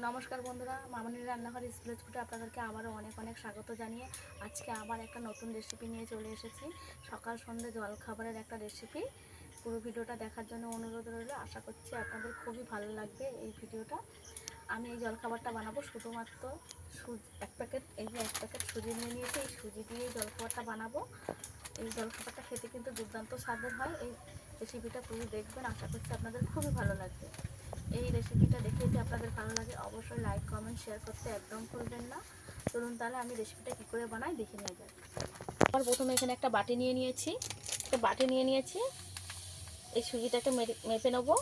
নমস্কার বন্ধুরা, মামনির রান্নাঘর স্কুলের ফুটে আপনাদেরকে আবারও অনেক অনেক স্বাগত জানিয়ে আজকে আবার একটা নতুন রেসিপি নিয়ে চলে এসেছি। সকাল সন্ধ্যে জল খাবারের একটা রেসিপি। পুরো ভিডিওটা দেখার জন্য অনুরোধ রইল। আশা করছি আপনাদের খুবই ভালো লাগবে এই ভিডিওটা। আমি এই জলখাবারটা বানাবো শুধুমাত্র এক প্যাকেট সুজি নিয়ে নিয়েছি। এই সুজি দিয়ে জলখাবারটা বানাবো। এই জলখাবারটা খেতে কিন্তু দুর্দান্ত স্বাদের হয়। এই রেসিপিটা পুরো দেখবেন, আশা করছি আপনাদের খুবই ভালো লাগবে। এই রেসিপিটা দেখে যদি আপনাদের ভালো লাগে অবশ্যই লাইক কমেন্ট শেয়ার করতে একদম ভুলবেন না। চলুন তাহলে আমি রেসিপিটা কী করে বানাই দেখে নিয়ে যাই। আবার প্রথমে এখানে একটা বাটি নিয়ে নিয়েছি। এই সুজিটাকে মেপে নেবো।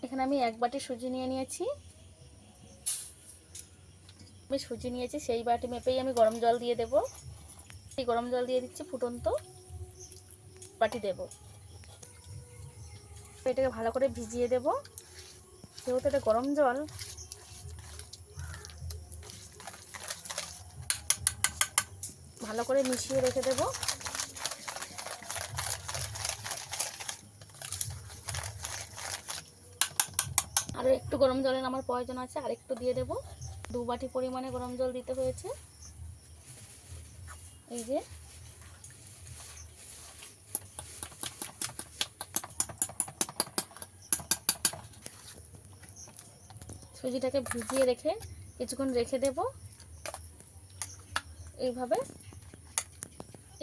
এখানে আমি এক বাটি সুজি নিয়ে নিয়েছি। সেই বাটি মেপেই আমি গরম জল দিয়ে দেব। এই গরম জল দিয়ে দিচ্ছি, ফুটন্ত বাটি দেব। এটাকে ভালো করে ভিজিয়ে দেব। যেহেতু এটা গরম জল, ভালো করে মিশিয়ে রেখে দেব। আরও একটু গরম জলের আমার প্রয়োজন আছে, আর একটু দিয়ে দেব। 2 বাটি পরিমাণে গরম জল দিতে হয়েছে। এই যে সুজিটাকে ভিজিয়ে রেখে কিছুক্ষণ রেখে দেব এইভাবে।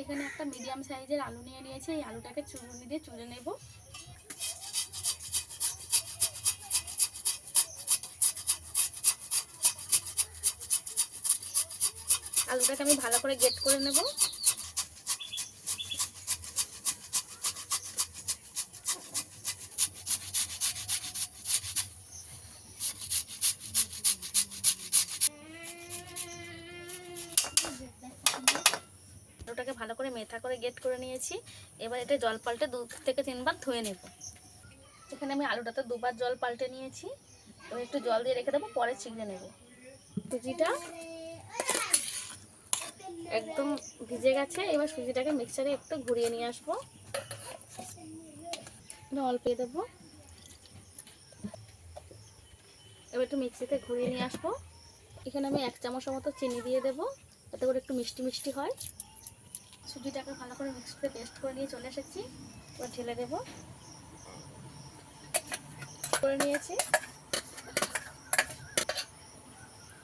এখানে একটা মিডিয়াম সাইজের আলু নিয়ে নিয়েছি। এই আলুটাকে চুরুনি দিয়ে চুড়ে নেব। আলুটাকে আমি ভালো করে গ্রেট করে নেব। আলুটাকে ভালো করে মেথা করে গ্রেট করে নিয়েছি। এবার এটা জল পাল্টে 2 থেকে 3 বার ধুয়ে নেব। এখানে আমি আলুটাতে 2 বার জল পাল্টে নিয়েছি। এবার একটু জল দিয়ে রেখে দেবো, পরে ছিঁড়ে নেব। সুজিটা একদম ভিজে গেছে। এবার সুজিটাকে মিক্সারে একটু ঘুরিয়ে নিয়ে আসবো। অল্প দেবো। এবার একটু মিক্সিতে ঘুরিয়ে নিয়ে আসবো। এখানে আমি 1 চামচের মতো চিনি দিয়ে দেবো, যাতে করে একটু মিষ্টি মিষ্টি হয়। সুজিটাকে ভালো করে মিক্সিতে পেস্ট করে নিয়ে চলে এসেছি। এবার ঢেলে দেবো। করে নিয়েছি,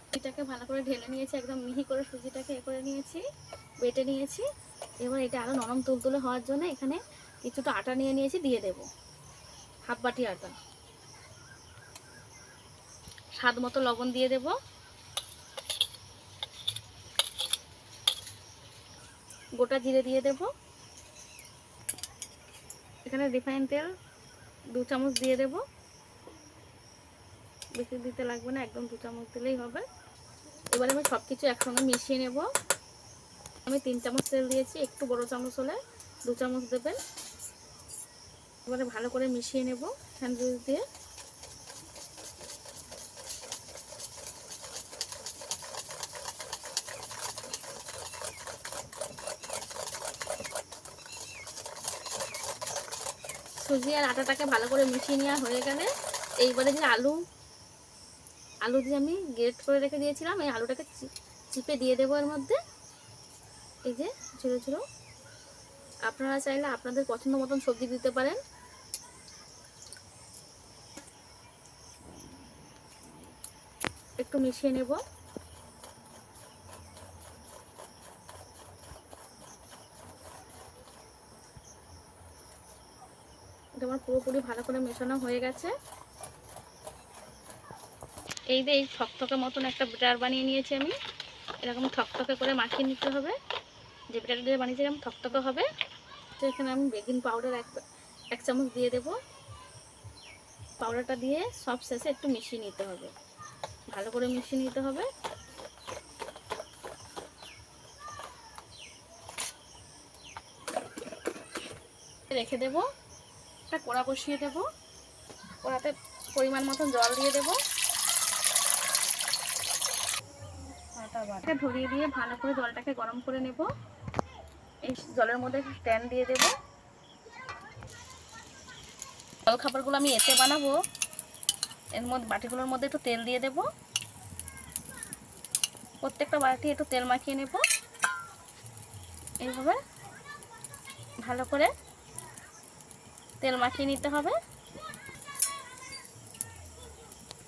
সুজিটাকে ভালো করে ঢেলে নিয়েছি। একদম মিহি করে সুজিটাকে করে নিয়েছি, বেটে নিয়েছি। এবার এটা আরও নরম তুলতুলে হওয়ার জন্য এখানে কিছুটা আটা নিয়ে নিয়েছি, দিয়ে দেব। 1/2 বাটি আটা। স্বাদ মতো লবণ দিয়ে দেব। গোটা জিরে দিয়ে দেব। এখানে রিফাইন তেল 2 চামচ দিয়ে দেব। বেশি দিতে লাগবে না, একদম 2 চামচ দিলেই হবে। এবারে আমি সব কিছু একসঙ্গে মিশিয়ে নেব। আমি 3 চামচ তেল দিয়েছি, একটু বড় চামচ হলে 2 চামচ দেবেন। এবারে ভালো করে মিশিয়ে নেব স্যান্ডউইচ দিয়ে। সুজি আর আটাটাকে ভালো করে মিশিয়ে নেওয়া হয়ে গেলে এইবারে যে আলু দিয়ে আমি গ্রেট করে রেখে দিয়েছিলাম, এই আলুটাকে চিপে দিয়ে দেবো এর মধ্যে। এই যে ছোটো ছোটো। আপনারা চাইলে আপনাদের পছন্দ মতন সবজি দিতে পারেন। একটু মিশিয়ে নেব। এটা আমার পুরোপুরি ভালো করে মেশানো হয়ে গেছে। এই যে এই থকথকে মতন একটা ব্যাটার বানিয়ে নিয়েছি আমি। এরকম থকথকে করে মাখিয়ে নিতে হবে। যে ব্যাটার দিয়ে বানিয়েছিলাম থকথকে হবে। তো এখানে আমি বেকিং পাউডার 1 চামচ দিয়ে দেব। পাউডারটা দিয়ে সব শেষে একটু মিশিয়ে নিতে হবে, ভালো করে মিশিয়ে নিতে হবে। রেখে দেব। একটা কড়া বসিয়ে দেব। কড়াতে পরিমাণ মতন জল দিয়ে দেব। ধরিয়ে দিয়ে ভালো করে জলটাকে গরম করে নেব। এই জলের মধ্যে স্ট্যান্ড দিয়ে দেব। জলখাবারগুলো আমি এতে বানাবো, এর মধ্যে বাটিগুলোর মধ্যে একটু তেল দিয়ে দেব। প্রত্যেকটা বাটি একটু তেল মাখিয়ে নেব। এইভাবে ভালো করে তেল মাখিয়ে নিতে হবে।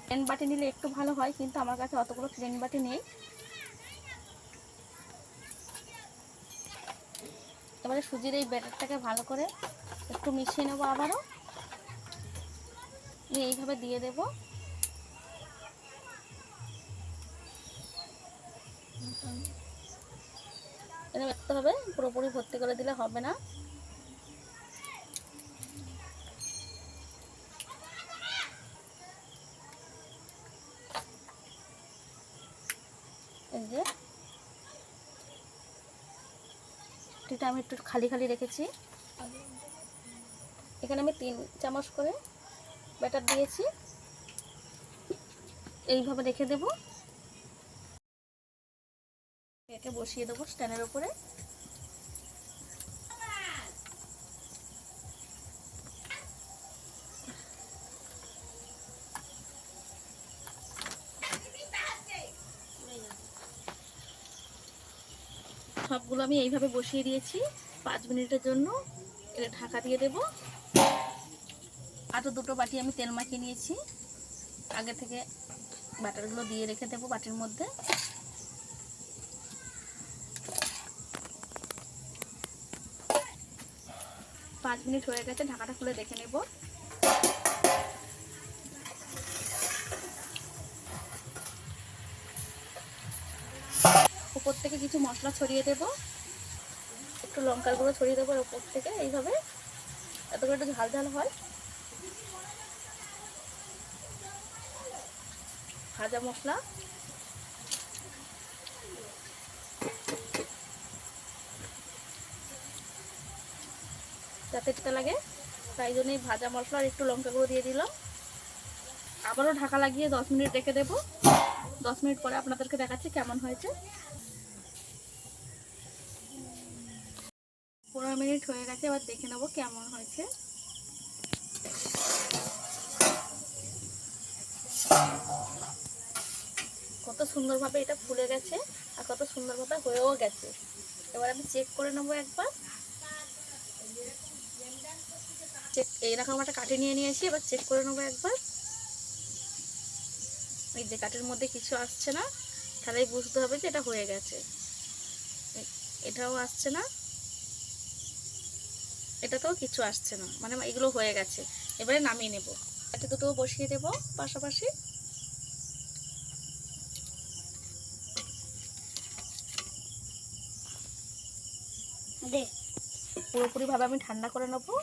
প্লেন বাটি নিলে একটু ভালো হয়, কিন্তু আমার কাছে অতগুলো প্লেন বাটি নেই। এবারে সুজির এই ব্যাটারটাকে ভালো করে একটু মিশিয়ে নেবো। আবারও এইভাবে দিয়ে দেব। এটা দেখতে হবে, পুরোপুরি ভর্তি করে দিলে হবে না। এই যে এটা আমি একটু খালি খালি রেখেছি। এখানে আমি 3 চামচ করে ব্যাটার দিয়েছি। এইভাবে রেখে দেব। একে বসিয়ে দেবো স্ট্যান্ডের উপরে। সবগুলো আমি এইভাবে বসিয়ে দিয়েছি 5 মিনিটের জন্য। এটা ঢাকা দিয়ে দেব। আরও 2টো বাটি আমি তেল মাখিয়ে নিয়েছি, আগে থেকে বাটারগুলো দিয়ে রেখে দেবো বাটির মধ্যে। পাঁচ মিনিট হয়ে গেছে, ঢাকাটা খুলে দেখে নেব। উপর থেকে কিছু মশলা ছড়িয়ে দেব, একটু লঙ্কার গুঁড়ো ছড়িয়ে দেবো উপর থেকে। এইভাবে এত করে একটু ঝাল ঝাল হয়। ভাজা মশলা, যাতে এটা লাগে তাই জন্যই ভাজা মশলা আর একটু লঙ্কা গুঁড়ো দিয়ে দিলাম। আবারও ঢাকা লাগিয়ে 10 মিনিট রেখে দেবো। 10 মিনিট পরে আপনাদেরকে দেখাচ্ছি কেমন হয়েছে। 15 মিনিট হয়ে গেছে, এবার দেখে নেবো কেমন হয়েছে। কত সুন্দরভাবে এটা ফুলে গেছে আর কত সুন্দরভাবে হয়েও গেছে। এবার আমি চেক করে নেবো একবার। এইরকম একটা কাঠি নিয়ে নিয়েছি, এবার চেক করে নেবো একবার। এই যে কাঠের মধ্যে কিছু আসছে না, তাহলেই বুঝতে হবে যে এটা হয়ে গেছে। এটাও আসছে না, এটাতেও কিছু আসছে না, মানে এগুলো হয়ে গেছে। এবারে নামিয়ে নেব। এটা দুটো বসিয়ে দেব পাশাপাশি। পুরোপুরি ভাবে আমি ঠান্ডা করে নেবো।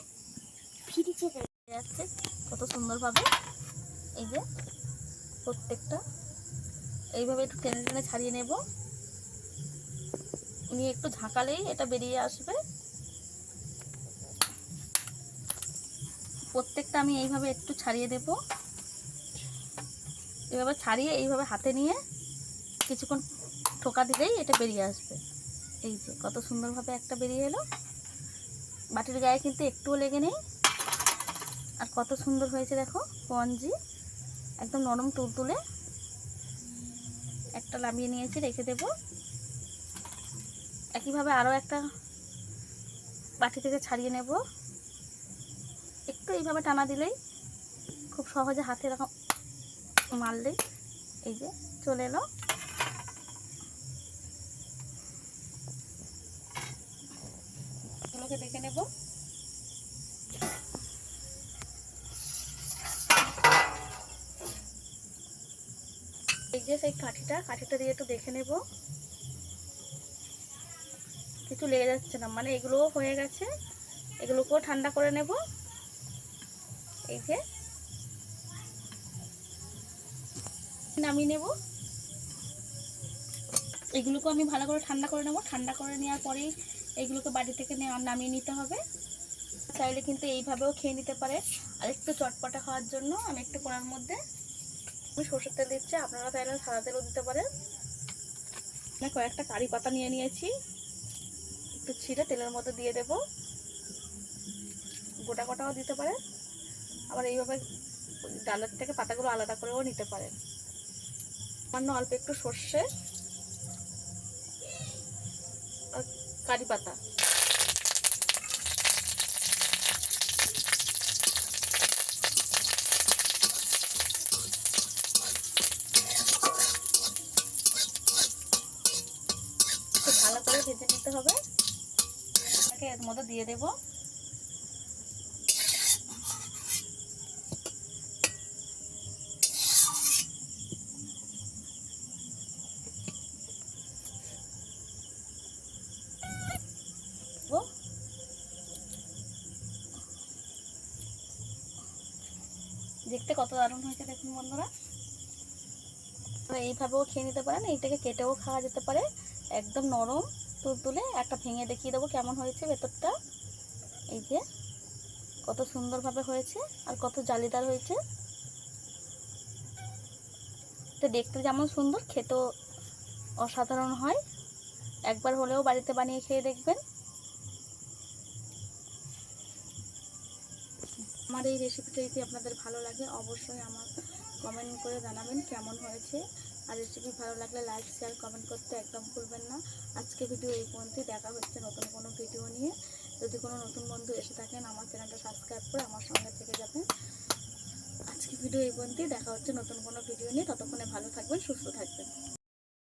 যাচ্ছে কত সুন্দরভাবে। এই যে প্রত্যেকটা এইভাবে একটু টেনে টেনে ছাড়িয়ে নেব, নিয়ে একটু ঝাঁকালেই এটা বেরিয়ে আসবে। প্রত্যেকটা আমি এইভাবে একটু ছাড়িয়ে দেব। এভাবে ছাড়িয়ে এইভাবে হাতে নিয়ে কিছুক্ষণ ঠোকা দিলেই এটা বেরিয়ে আসবে। এই যে কত সুন্দরভাবে একটা বেরিয়ে এলো। বাটির গায়ে কিন্তু একটুও লেগে নেই। আর কত সুন্দর হয়েছে দেখো, স্পঞ্জি একদম নরম তুলতুলে। একটা নামিয়ে নিয়েছি, রেখে দেব। একইভাবে আরও একটা বাটি থেকে ছাড়িয়ে নেব। একটু এইভাবে টানা দিলেই খুব সহজে হাতে এরকম মারলেই এই যে চলে এলো। এগুলোকে দেখে নেব। এই যে সেই কাঠিটা দিয়ে একটু দেখে নেব, কিছু লেগে যাচ্ছে না, মানে এগুলোও হয়ে গেছে। এগুলোকেও ঠান্ডা করে নেব। এই যে নামিয়ে নেব। এগুলোকেও আমি ভালো করে ঠান্ডা করে নেব। ঠান্ডা করে নেওয়ার পরেই এগুলোকে বাড়ি থেকে নামিয়ে নিতে হবে। চাইলে কিন্তু এইভাবেও খেয়ে নিতে পারে। আর একটু চটপটা খাওয়ার জন্য আমি একটু কড়ার মধ্যে আমি সরষের তেল দিচ্ছি, আপনারা চাইলে সাদা তেলও দিতে পারেন। কয়েকটা কারি পাতা নিয়ে নিয়েছি, একটু ছিঁড়ে তেলের মধ্যে দিয়ে দেব। গোটা গোটাও দিতে পারে। আবার এইভাবে ডালের থেকে পাতাগুলো আলাদা করেও নিতে পারেন। সামান্য অল্প একটু সর্ষে আর কারি পাতা, খুব ভালো করে ভেজে নিতে হবে। এর মধ্যে দিয়ে দেব দেখতে কত দারুণ হয়েছে দেখুন বন্ধুরা। এইভাবেও খেয়ে নিতে পারেন, এইটাকে কেটেও খাওয়া যেতে পারে। একদম নরম তুলতুলে। একটা ভেঙে দেখিয়ে দেবো কেমন হয়েছে ভেতরটা। এই যে কত সুন্দরভাবে হয়েছে আর কত জালিদার হয়েছে। তো দেখতে যেমন সুন্দর, খেতেও অসাধারণ হয়। একবার হলেও বাড়িতে বানিয়ে খেয়ে দেখবেন। আমার এই রেসিপিটা যদি আপনাদের ভালো লাগে অবশ্যই আমার কমেন্ট করে জানাবেন কেমন হয়েছে। আর রেসিপি ভালো লাগলে লাইক শেয়ার কমেন্ট করতে একদম ভুলবেন না। আজকে ভিডিও এই পর্যন্তই। দেখা হচ্ছে নতুন কোনো ভিডিও নিয়ে। যদি কোনো নতুন বন্ধু এসে থাকেন আমার চ্যানেলটা সাবস্ক্রাইব করে আমার সঙ্গে থেকে যাবেন। আজকে ভিডিও এই পর্যন্তই। দেখা হচ্ছে নতুন কোনো ভিডিও নিয়ে। ততক্ষণে ভালো থাকবেন, সুস্থ থাকবেন।